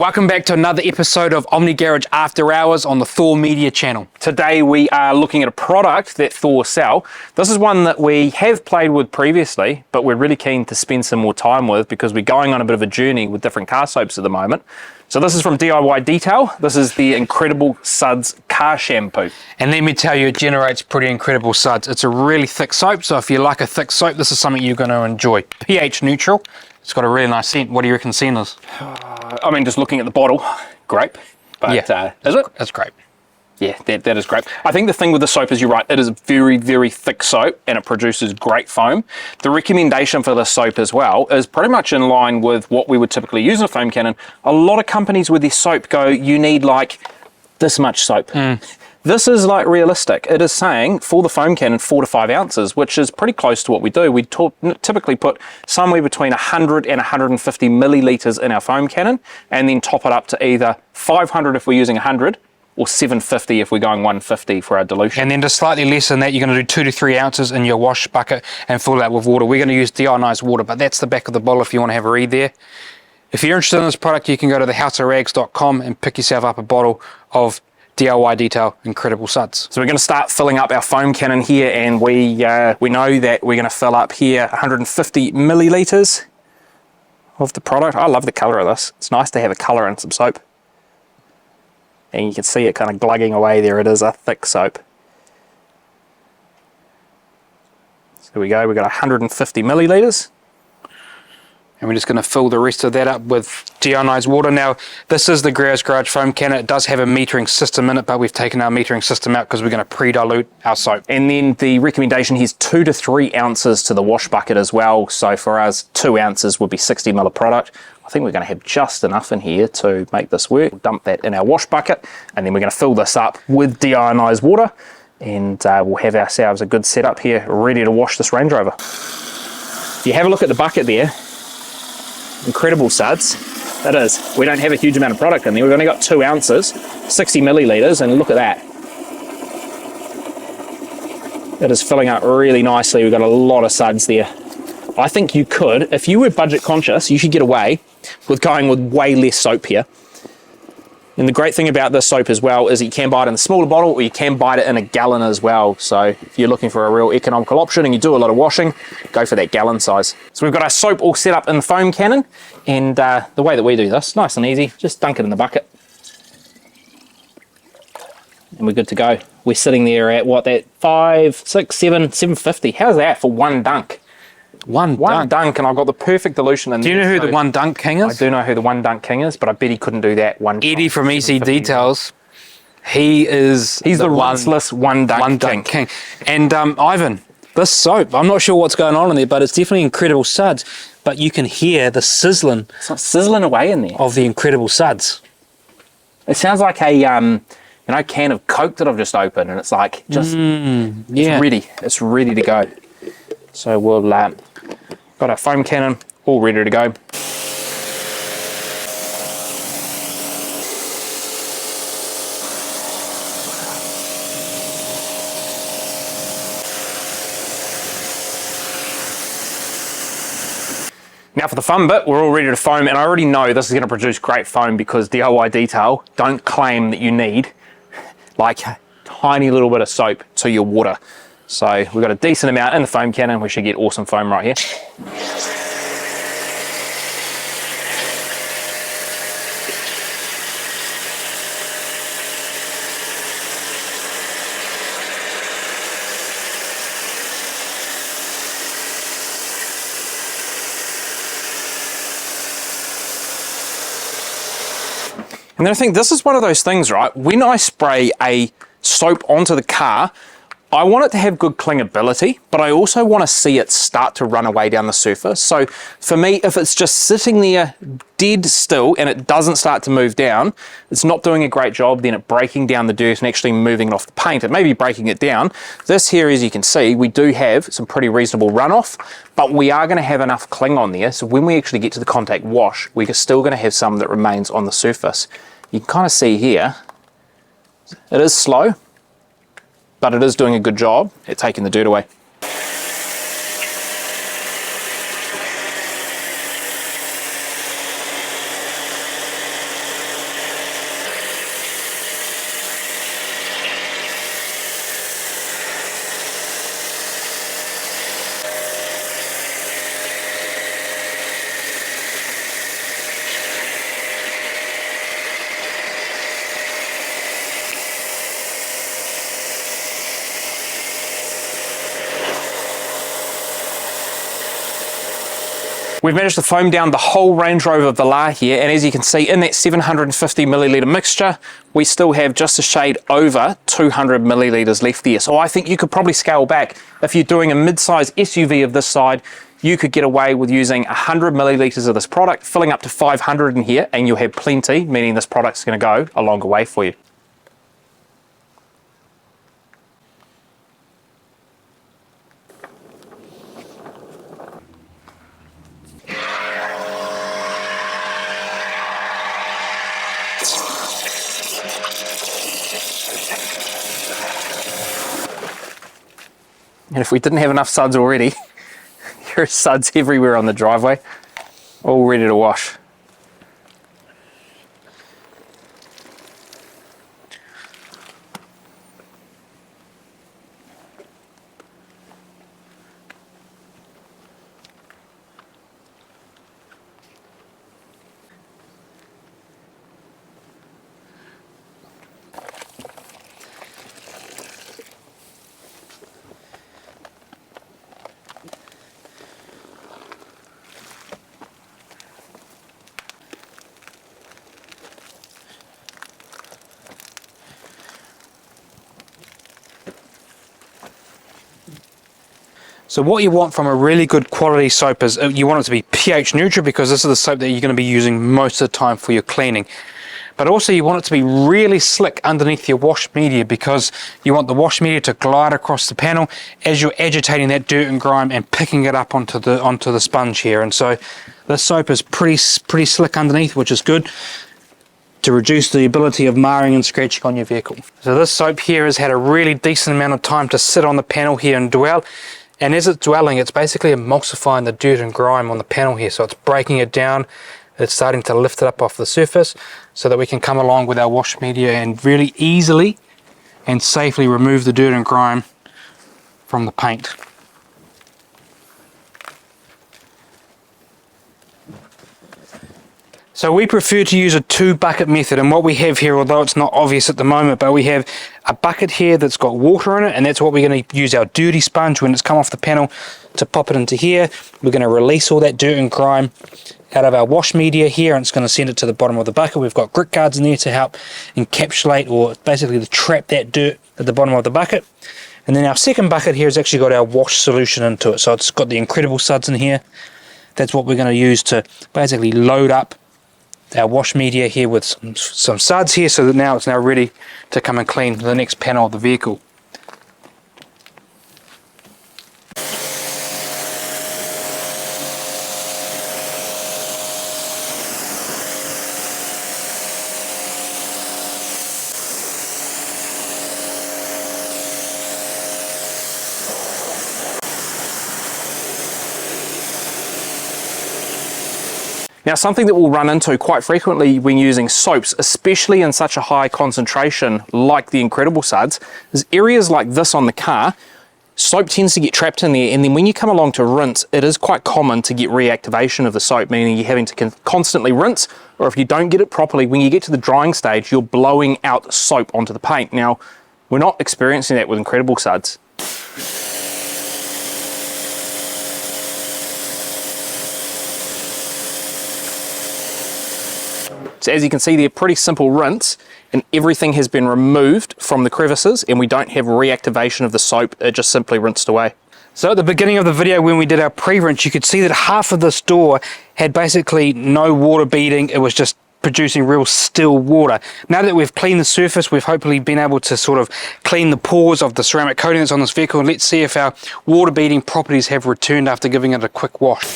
Welcome back to another episode of Omni Garage After Hours on the Thor Media channel. Today we are looking at a product that Thor sell. This is one that we have played with previously, but we're really keen to spend some more time with because we're going on a bit of a journey with different car soaps at the moment. So this is from DIY Detail. This is the incredible Suds car shampoo. And let me tell you, it generates pretty incredible suds. It's a really thick soap, so if you like a thick soap, this is something you're going to enjoy. pH neutral. It's got a really nice scent. What do you reckon the scent is? I mean, just looking at the bottle, grape. But yeah, is it? It's grape. Yeah, that is grape. I think the thing with the soap is you're right, it is a very, very thick soap and it produces great foam. The recommendation for this soap as well is pretty much in line with what we would typically use in a foam cannon. A lot of companies with their soap go, you need like this much soap. This is like realistic. It is saying for the foam cannon 4 to 5 ounces, which is pretty close to what we do. We typically put somewhere between 100 and 150 millilitres in our foam cannon and then top it up to either 500 if we're using 100 or 750 if we're going 150 for our dilution. And then just slightly less than that, you're going to do 2 to 3 ounces in your wash bucket and fill that with water. We're going to use deionized water, but that's the back of the bottle if you want to have a read there. If you're interested in this product, you can go to thehouseofrags.com and pick yourself up a bottle of DIY Detail Incredible Suds. So we're going to start filling up our foam cannon here, and we know that we're going to fill up here 150 millilitres of the product. I love the colour of this. It's nice to have a colour in some soap. And you can see it kind of glugging away there. It is a thick soap. So there we go, we've got 150 millilitres. And we're just going to fill the rest of that up with deionized water. Now, this is the Garage foam cannon. It does have a metering system in it, but we've taken our metering system out because we're going to pre-dilute our soap. And then the recommendation here is 2 to 3 ounces to the wash bucket as well. So for us, 2 ounces would be 60 ml of product. I think we're going to have just enough in here to make this work. We'll dump that in our wash bucket, and then we're going to fill this up with deionized water, and we'll have ourselves a good setup here, ready to wash this Range Rover. If you have a look at the bucket there, incredible Suds. That is, we don't have a huge amount of product in there. We've only got 2 ounces, 60 millilitres, and look at that. It is filling up really nicely. We've got a lot of Suds there. I think you could, if you were budget conscious, you should get away with going with way less soap here. And the great thing about this soap as well is that you can buy it in a smaller bottle, or you can buy it in a gallon as well. So if you're looking for a real economical option and you do a lot of washing, go for that gallon size. So we've got our soap all set up in the foam cannon, and the way that we do this, nice and easy, just dunk it in the bucket. And we're good to go. We're sitting there at what, that 5, 6, 7, 750. How's that for one dunk? One dunk, and I've got the perfect dilution in there. Do you know who the One Dunk King is? I do know who the One Dunk King is, but I bet he couldn't do that one. Eddie from EC Details. He's the ruthless One Dunk King. And Ivan, this soap, I'm not sure what's going on in there, but it's definitely Incredible Suds. But you can hear the sizzling. It's not sizzling away in there. Of the Incredible Suds. It sounds like a can of Coke that I've just opened, and it's like just it's ready. It's ready to go. So we'll got our foam cannon all ready to go. Now for the fun bit, we're all ready to foam, and I already know this is going to produce great foam because DIY Detail don't claim that you need like a tiny little bit of soap to your water. So we've got a decent amount in the foam cannon. We should get awesome foam right here. And then I think this is one of those things, right? When I spray a soap onto the car, I want it to have good clingability, but I also want to see it start to run away down the surface. So for me, if it's just sitting there dead still and it doesn't start to move down, it's not doing a great job then at breaking down the dirt and actually moving it off the paint. It may be breaking it down. This here, as you can see, we do have some pretty reasonable runoff, but we are going to have enough cling on there. So when we actually get to the contact wash, we're still going to have some that remains on the surface. You can kind of see here, it is slow, but it is doing a good job at taking the dirt away. We've managed to foam down the whole Range Rover Velar here, and as you can see, in that 750 milliliter mixture, we still have just a shade over 200 milliliters left there. So I think you could probably scale back. If you're doing a mid-size SUV of this side, you could get away with using 100 milliliters of this product, filling up to 500 in here, and you'll have plenty, meaning this product's going to go a longer way for you. And if we didn't have enough suds already, there are suds everywhere on the driveway, all ready to wash. So what you want from a really good quality soap is you want it to be pH neutral, because this is the soap that you're going to be using most of the time for your cleaning. But also you want it to be really slick underneath your wash media, because you want the wash media to glide across the panel as you're agitating that dirt and grime and picking it up onto the sponge here. And so this soap is pretty slick underneath, which is good to reduce the ability of marring and scratching on your vehicle. So this soap here has had a really decent amount of time to sit on the panel here and dwell. And as it's dwelling, it's basically emulsifying the dirt and grime on the panel here. So it's breaking it down. It's starting to lift it up off the surface so that we can come along with our wash media and really easily and safely remove the dirt and grime from the paint. So we prefer to use a 2-bucket method, and what we have here, although it's not obvious at the moment, but we have a bucket here that's got water in it, and that's what we're going to use our dirty sponge when it's come off the panel to pop it into here. We're going to release all that dirt and grime out of our wash media here, and it's going to send it to the bottom of the bucket. We've got grit guards in there to help encapsulate, or basically to trap that dirt at the bottom of the bucket. And then our second bucket here has actually got our wash solution into it. So it's got the Incredible Suds in here. That's what we're going to use to basically load up our wash media here with some suds here, so that now it's now ready to come and clean the next panel of the vehicle. Now, something that we'll run into quite frequently when using soaps, especially in such a high concentration like the Incredible Suds, is areas like this on the car. Soap tends to get trapped in there, and then when you come along to rinse, it is quite common to get reactivation of the soap, meaning you're having to constantly rinse, or if you don't get it properly, when you get to the drying stage, you're blowing out soap onto the paint. Now, we're not experiencing that with Incredible Suds. So as you can see there, pretty simple rinse, and everything has been removed from the crevices, and we don't have reactivation of the soap. It just simply rinsed away. So at the beginning of the video when we did our pre-rinse, you could see that half of this door had basically no water beading. It was just producing real still water. Now that we've cleaned the surface, we've hopefully been able to sort of clean the pores of the ceramic coating that's on this vehicle, and let's see if our water beading properties have returned after giving it a quick wash.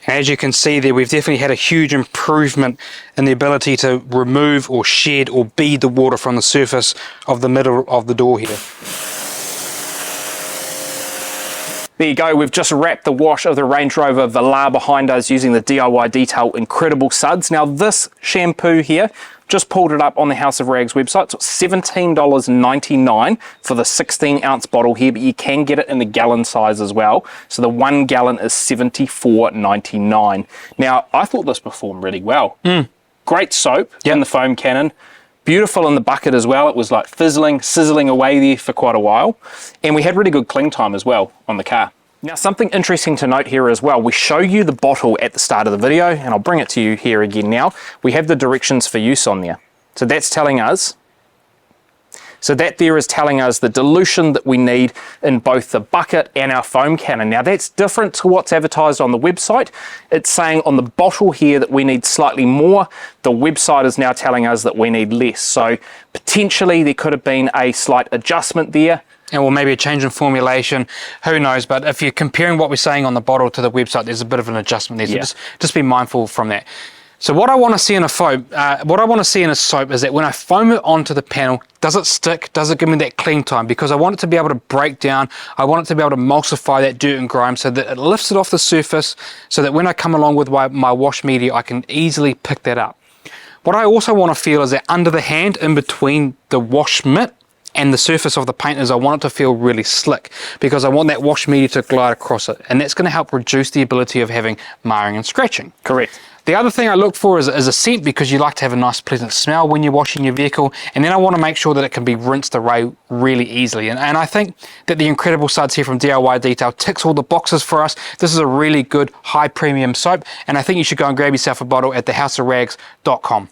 As you can see there, we've definitely had a huge improvement in the ability to remove or shed or bead the water from the surface of the middle of the door here. There you go, we've just wrapped the wash of the Range Rover Velar behind us using the DIY Detail Incredible Suds. Now this shampoo here, just pulled it up on the House of Rags website. So it's $17.99 for the 16-ounce bottle here, but you can get it in the gallon size as well. So the 1 gallon is $74.99. Now, I thought this performed really well. Great soap in the foam cannon. Beautiful in the bucket as well. It was like fizzling, sizzling away there for quite a while. And we had really good cling time as well on the car. Now, something interesting to note here as well, we show you the bottle at the start of the video, and I'll bring it to you here again now. We have the directions for use on there. So that's telling us, that there is telling us the dilution that we need in both the bucket and our foam cannon. Now, that's different to what's advertised on the website. It's saying on the bottle here that we need slightly more. The website is now telling us that we need less. So potentially there could have been a slight adjustment there. And well, maybe a change in formulation, who knows? But if you're comparing what we're saying on the bottle to the website, there's a bit of an adjustment there. So just be mindful from that. So what I want to see in a foam, what I want to see in a soap is that when I foam it onto the panel, does it stick? Does it give me that clean time? Because I want it to be able to break down. I want it to be able to emulsify that dirt and grime so that it lifts it off the surface, so that when I come along with my wash media, I can easily pick that up. What I also want to feel is that under the hand, in between the wash mitt and the surface of the paint, is I want it to feel really slick, because I want that wash media to glide across it, and that's going to help reduce the ability of having marring and scratching. Correct. The other thing I look for is a scent, because you like to have a nice pleasant smell when you're washing your vehicle, and then I want to make sure that it can be rinsed away really easily. And I think that the incredible Suds here from DIY Detail ticks all the boxes for us. This is a really good high premium soap, and I think you should go and grab yourself a bottle at thehouseofrags.com.